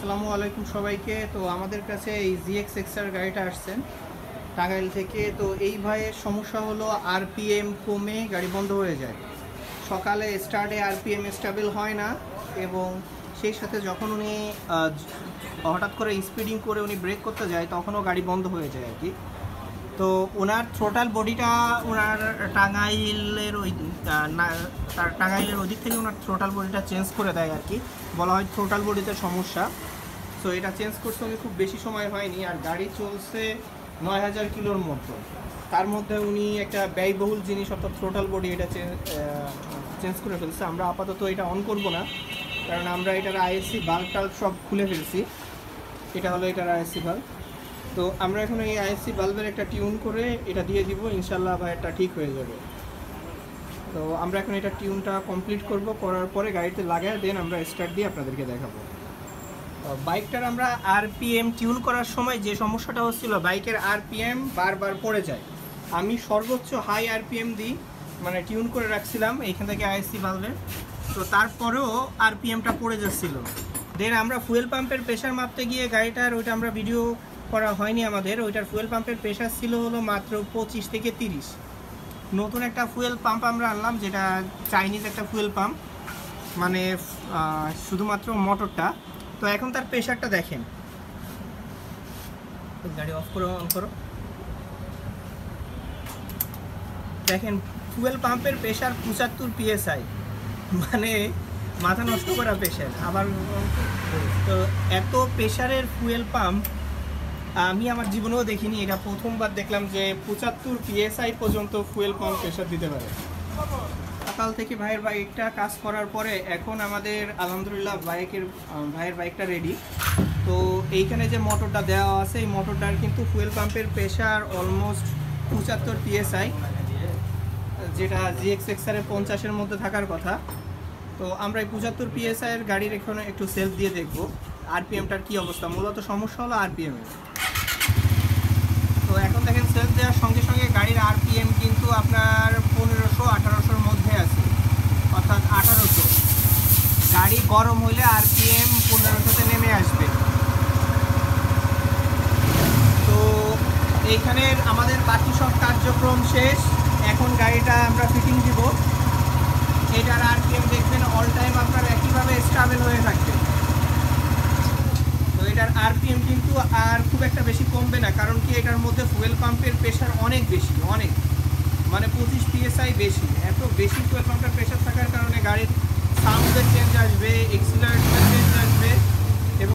আসসালামু আলাইকুম সবাইকে। তো আমাদের কাছে এই জিএক্স এক্সআর গাড়িটা আসছেন টাঙ্গাইল থেকে। তো এই ভাইয়ের সমস্যা হলো আরপিএম কমে গাড়ি বন্ধ হয়ে যায়, সকালে স্টার্টে আরপিএম স্টেবল হয় না, এবং সেই সাথে যখন উনি হঠাৎ করে স্পিডিং করে উনি ব্রেক করতে যায় তখনও গাড়ি বন্ধ হয়ে যায় আর কি। তো ওনার থ্রোটাল বডিটা ওনার টাঙ্গাইলের টাঙ্গাইলের ওই দিক থেকে ওনার থ্রোটাল বডিটা চেঞ্জ করে দেয় আর কি, বলা হয় থ্রোটাল বডিতে সমস্যা। সো এটা চেঞ্জ করতে উনি খুব বেশি সময় হয়নি, আর গাড়ি চলছে 9000 কিলোর মতো। তার মধ্যে উনি একটা ব্যয়বহুল জিনিস অর্থাৎ থ্রোটাল বডি এটা চেঞ্জ করে ফেলছে। আমরা আপাতত এটা অন করব না, কারণ আমরা এটার আইএসসি বাল্ব টাল্ব সব খুলে ফেলছি। এটা হলো এটার আইএসসি বাল্ব। তো আমরা এখন এই আইএসসি বাল্বের একটা টিউন করে এটা দিয়ে দিব, ইনশাল্লাহ ভাইটা ঠিক হয়ে যাবে। তো আমরা এখন এটা টিউনটা কমপ্লিট করব, করার পরে গাড়িতে লাগায় দেন আমরা স্টার্ট দিয়ে আপনাদেরকে দেখাবো। বাইকটার আমরা আরপিএম টিউন করার সময় যে সমস্যাটা হচ্ছিল, বাইকের আরপিএম বারবার পড়ে যায়। আমি সর্বোচ্চ হাই আরপিএম দিই, মানে টিউন করে রাখছিলাম এইখান থেকে আইএসসি বাল্বের, তো তারপরেও আরপিএমটা পড়ে যাচ্ছিল। দেন আমরা ফুয়েল পাম্পের প্রেশার মাপতে গিয়ে গাড়িটার ওইটা আমরা ভিডিও করা হয়নি আমাদের, ওইটার ফুয়েল পাম্পের প্রেশার ছিল হলো মাত্র 25 থেকে 30। নতুন একটা ফুয়েল পাম্প আমরা আনলাম, যেটা চাইনিজ একটা ফুয়েল পাম্প, মানে শুধুমাত্র মোটরটা। তো এখন তার প্রেশারটা দেখেন, গাড়ি অফ করো, অন করো, দেখেন ফুয়েল পাম্পের প্রেশার 75 PSI, মানে মাথা নষ্ট করা প্রেশার। আবার তো এত প্রেশারের ফুয়েল পাম্প আমি আমার জীবনেও দেখিনি, এটা প্রথমবার দেখলাম যে 75 PSI পর্যন্ত ফুয়েল পাম্প প্রেশার দিতে পারে। সকাল থেকে ভাইয়ের বাইকটা কাজ করার পরে এখন আমাদের আলহামদুলিল্লাহ ভাইয়ের বাইকটা রেডি। তো এইখানে যে মোটরটা দেওয়া আছে, এই মোটরটার কিন্তু ফুয়েল পাম্পের প্রেশার অলমোস্ট 75 PSI, যেটা জিএক্স এক্সআরের 50-এর মধ্যে থাকার কথা। তো আমরা এই 75 PSI এর গাড়ির এখানে একটু সেলফ দিয়ে দেখবো আরপিএমটার কী অবস্থা। মূলত সমস্যা হলো আরপিএমের। তো এখন দেখেন সেলফ দেওয়ার সঙ্গে সঙ্গে গাড়ির আরপিএম কিন্তু আপনার 1500-1800-র মধ্যে আছে, অর্থাৎ 1800। গাড়ি গরম হলে আরপিএম 1500-তে নেমে আসবে। তো এইখানের আমাদের বাকি সব কার্যক্রম শেষ, এখন গাড়িটা আমরা ফিটিং দিব। এটার আরপিএম দেখবেন অল টাইম আপনার একইভাবে স্টেবল হয়ে থাকবে। তো এটার আরপিএম কিন্তু আর খুব একটা বেশি কমবে না, কারণ কি এটার মধ্যে ফুয়েল পাম্পের প্রেশার অনেক বেশি, অনেক, মানে 25 PSI বেশি। এত বেশি ফুয়েল পাম্পের প্রেশার থাকার কারণে গাড়ির সাউন্ডের চেঞ্জ আসবে, এক্সিলারেটরের চেঞ্জ আসবে।